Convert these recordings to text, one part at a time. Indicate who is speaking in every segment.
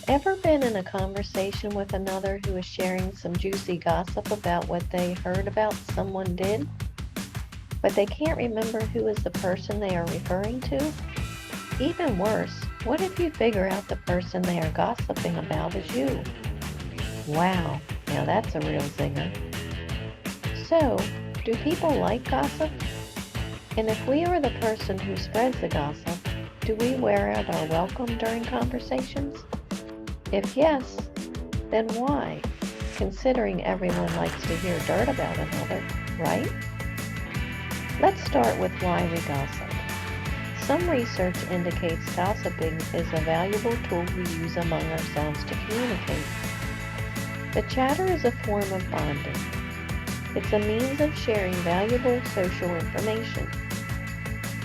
Speaker 1: Ever been in a conversation with another who is sharing some juicy gossip about what they heard about someone did, but they can't remember who is the person they are referring to? Even worse, what if you figure out the person they are gossiping about is you? Wow, now that's a real zinger. So, do people like gossip? And if we are the person who spreads the gossip, do we wear out our welcome during conversations? If yes, then why? Considering everyone likes to hear dirt about another, right? Let's start with why we gossip. Some research indicates gossiping is a valuable tool we use among ourselves to communicate. The chatter is a form of bonding. It's a means of sharing valuable social information.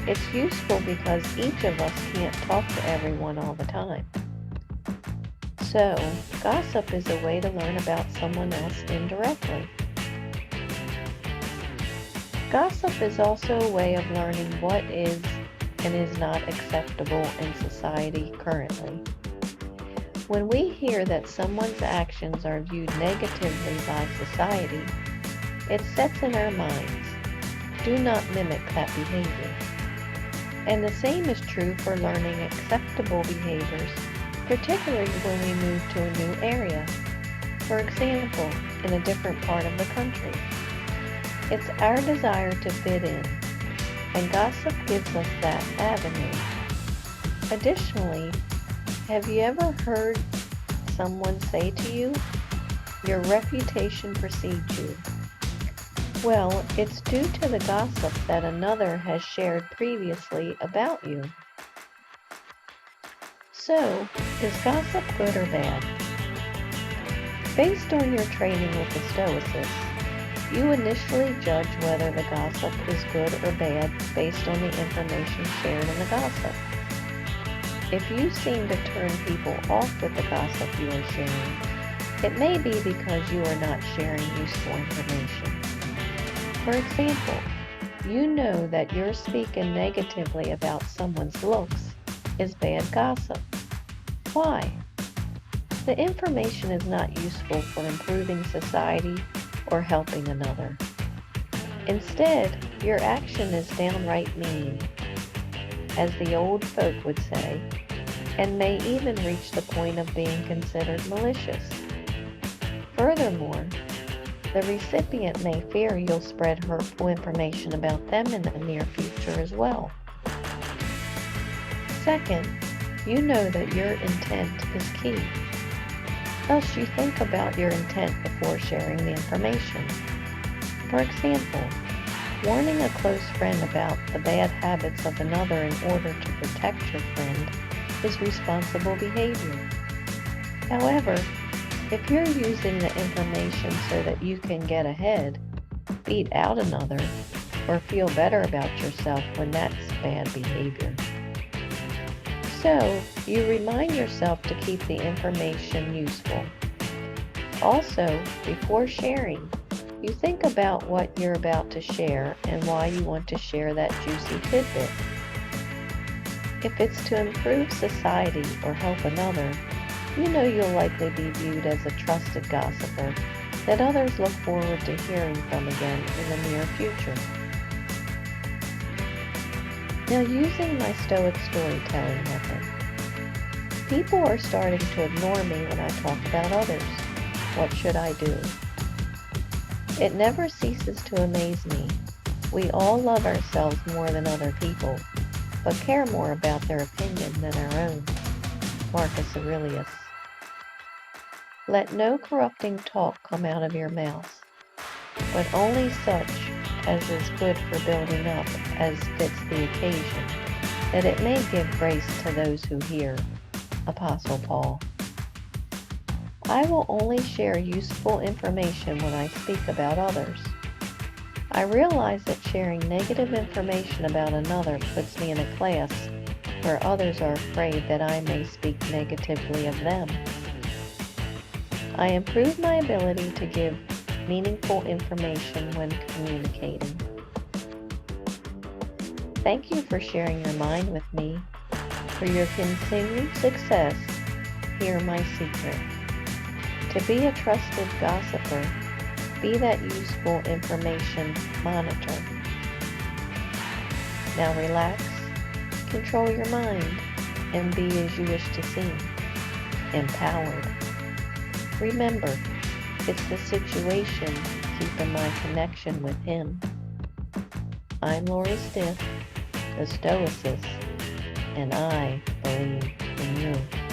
Speaker 1: It's useful because each of us can't talk to everyone all the time. So, gossip is a way to learn about someone else indirectly. Gossip is also a way of learning what is and is not acceptable in society currently. When we hear that someone's actions are viewed negatively by society, it sets in our minds, do not mimic that behavior. And the same is true for learning acceptable behaviors, particularly when we move to a new area, for example, in a different part of the country. It's our desire to fit in, and gossip gives us that avenue. Additionally, have you ever heard someone say to you, your reputation precedes you? Well, it's due to the gossip that another has shared previously about you. So, is gossip good or bad? Based on your training with the Stoicess, you initially judge whether the gossip is good or bad based on the information shared in the gossip. If you seem to turn people off with the gossip you are sharing, it may be because you are not sharing useful information. For example, you know that your speaking negatively about someone's looks is bad gossip. Why? The information is not useful for improving society or helping another. Instead, your action is downright mean, as the old folk would say, and may even reach the point of being considered malicious. Furthermore, the recipient may fear you'll spread hurtful information about them in the near future as well. Second, you know that your intent is key. Thus, you think about your intent before sharing the information. For example, warning a close friend about the bad habits of another in order to protect your friend is responsible behavior. However, if you're using the information so that you can get ahead, beat out another, or feel better about yourself when that's bad behavior. So, you remind yourself to keep the information useful. Also, before sharing, you think about what you're about to share and why you want to share that juicy tidbit. If it's to improve society or help another, you know you'll likely be viewed as a trusted gossiper that others look forward to hearing from again in the near future. Now, using my Stoic storytelling method, people are starting to ignore me when I talk about others. What should I do? It never ceases to amaze me. We all love ourselves more than other people, but care more about their opinion than our own. Marcus Aurelius. Let no corrupting talk come out of your mouth, but only such as is good for building up as fits the occasion, that it may give grace to those who hear. Apostle Paul. I will only share useful information when I speak about others. I realize that sharing negative information about another puts me in a class where others are afraid that I may speak negatively of them. I improve my ability to give meaningful information when communicating. Thank you for sharing your mind with me. For your continued success, hear my secret. To be a trusted gossiper, be that useful information monitor. Now relax, control your mind, and be as you wish to seem, empowered. Remember, it's the situation keeping my connection with Him. I'm Lori Stiff, the Stoicess, and I believe in you.